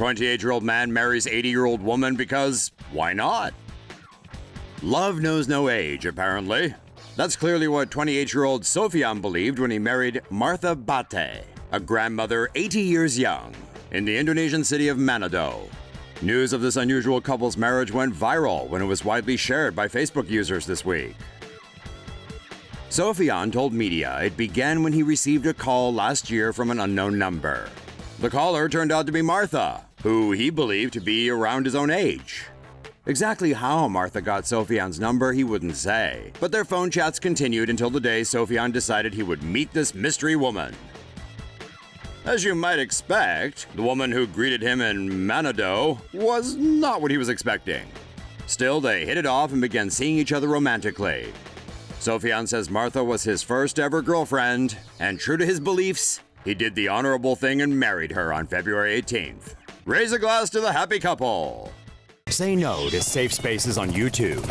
28-year-old man marries 80-year-old woman because why not? Love knows no age, apparently. That's clearly what 28-year-old Sofian believed when he married Martha Bate, a grandmother 80 years young, in the Indonesian city of Manado. News of this unusual couple's marriage went viral when it was widely shared by Facebook users this week. Sofian told media it began when he received a call last year from an unknown number. The caller turned out to be Martha, who he believed to be around his own age. Exactly how Martha got Sofian's number, he wouldn't say, but their phone chats continued until the day Sofian decided he would meet this mystery woman. As you might expect, the woman who greeted him in Manado was not what he was expecting. Still, they hit it off and began seeing each other romantically. Sofian says Martha was his first ever girlfriend, and true to his beliefs, he did the honorable thing and married her on February 18th. Raise a glass to the happy couple. Say no to safe spaces on YouTube.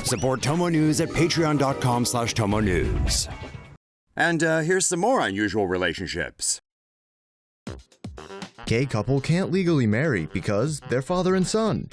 Support TomoNews at patreon.com/TomoNews. And here's some more unusual relationships. Gay couple can't legally marry because they're father and son.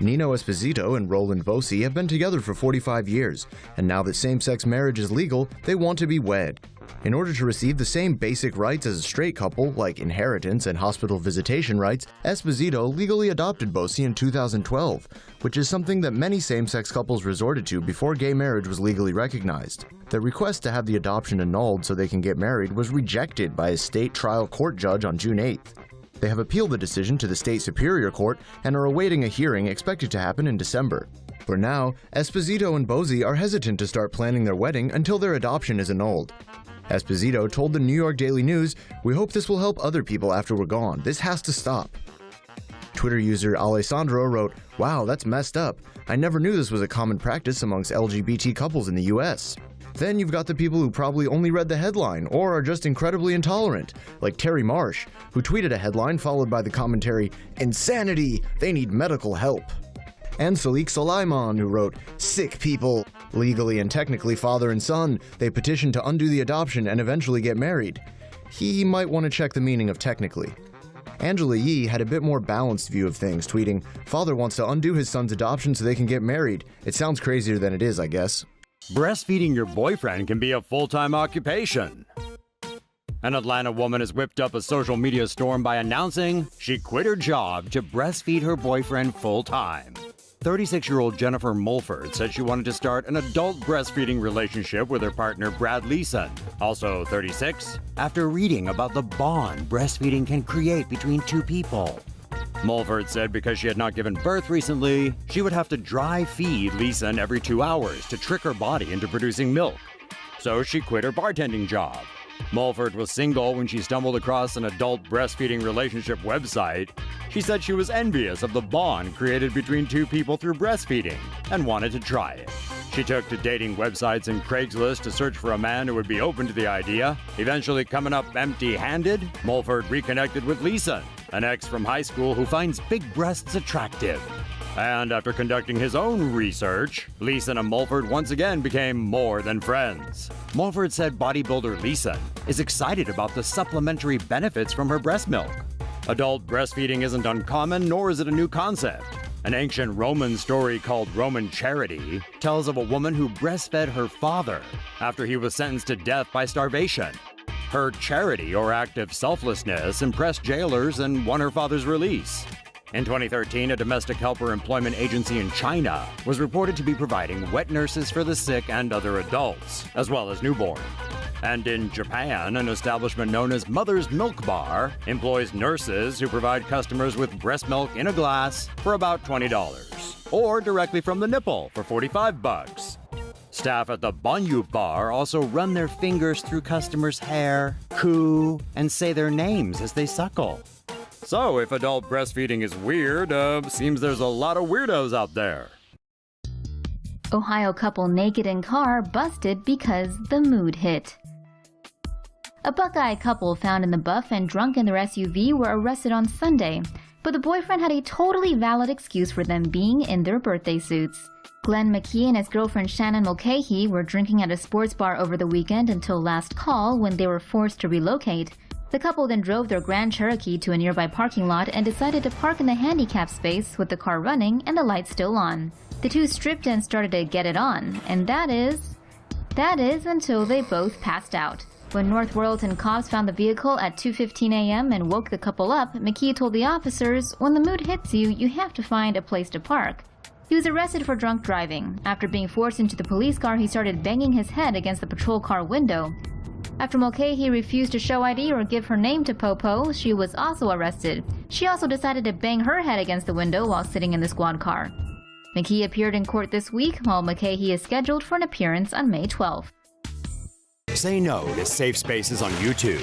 Nino Esposito and Roland Bosi have been together for 45 years, and now that same-sex marriage is legal, they want to be wed. In order to receive the same basic rights as a straight couple, like inheritance and hospital visitation rights, Esposito legally adopted Bosi in 2012, which is something that many same-sex couples resorted to before gay marriage was legally recognized. Their request to have the adoption annulled so they can get married was rejected by a state trial court judge on June 8th. They have appealed the decision to the state superior court and are awaiting a hearing expected to happen in December. For now, Esposito and Bosi are hesitant to start planning their wedding until their adoption is annulled. Esposito told the New York Daily News, "We hope this will help other people after we're gone. This has to stop." Twitter user Alessandro wrote, "Wow, that's messed up. I never knew this was a common practice amongst LGBT couples in the US." Then you've got the people who probably only read the headline or are just incredibly intolerant, like Terry Marsh, who tweeted a headline followed by the commentary, "Insanity! They need medical help." And Salik Sulaiman, who wrote, "Sick people. Legally and technically father and son, they petition to undo the adoption and eventually get married." He might want to check the meaning of technically. Angela Yee had a bit more balanced view of things, tweeting, "Father wants to undo his son's adoption so they can get married. It sounds crazier than it is, I guess." Breastfeeding your boyfriend can be a full-time occupation. An Atlanta woman has whipped up a social media storm by announcing she quit her job to breastfeed her boyfriend full-time. 36-year-old Jennifer Mulford said she wanted to start an adult breastfeeding relationship with her partner Brad Leeson, also 36, after reading about the bond breastfeeding can create between two people. Mulford said because she had not given birth recently, she would have to dry feed Leeson every 2 hours to trick her body into producing milk. So she quit her bartending job. Mulford was single when she stumbled across an adult breastfeeding relationship website. She said she was envious of the bond created between two people through breastfeeding and wanted to try it. She took to dating websites and Craigslist to search for a man who would be open to the idea. Eventually coming up empty-handed, Mulford reconnected with Leeson, an ex from high school who finds big breasts attractive. And after conducting his own research, Leeson and Mulford once again became more than friends. Mulford said bodybuilder Leeson is excited about the supplementary benefits from her breast milk. Adult breastfeeding isn't uncommon, nor is it a new concept. An ancient Roman story called Roman Charity tells of a woman who breastfed her father after he was sentenced to death by starvation. Her charity, or act of selflessness, impressed jailers and won her father's release. In 2013, a domestic helper employment agency in China was reported to be providing wet nurses for the sick and other adults, as well as newborn. And in Japan, an establishment known as Mother's Milk Bar employs nurses who provide customers with breast milk in a glass for about $20, or directly from the nipple for $45. Staff at the Banyu Bar also run their fingers through customers' hair, coo, and say their names as they suckle. So, if adult breastfeeding is weird, seems there's a lot of weirdos out there. Ohio couple naked in car busted because the mood hit. A Buckeye couple found in the buff and drunk in their SUV were arrested on Sunday, but the boyfriend had a totally valid excuse for them being in their birthday suits. Glenn McKee and his girlfriend Shannon Mulcahy were drinking at a sports bar over the weekend until last call when they were forced to relocate. The couple then drove their Grand Cherokee to a nearby parking lot and decided to park in the handicap space with the car running and the lights still on. The two stripped and started to get it on, and that is until they both passed out. When North Royalton cops found the vehicle at 2:15 a.m. and woke the couple up, McKee told the officers, "When the mood hits you, you have to find a place to park." He was arrested for drunk driving. After being forced into the police car, he started banging his head against the patrol car window. After Mulcahy refused to show ID or give her name to Popo, she was also arrested. She also decided to bang her head against the window while sitting in the squad car. McKee appeared in court this week, while Mulcahy is scheduled for an appearance on May 12th. Say no to safe spaces on YouTube.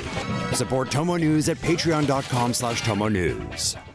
Support TomoNews at patreon.com/TomoNews.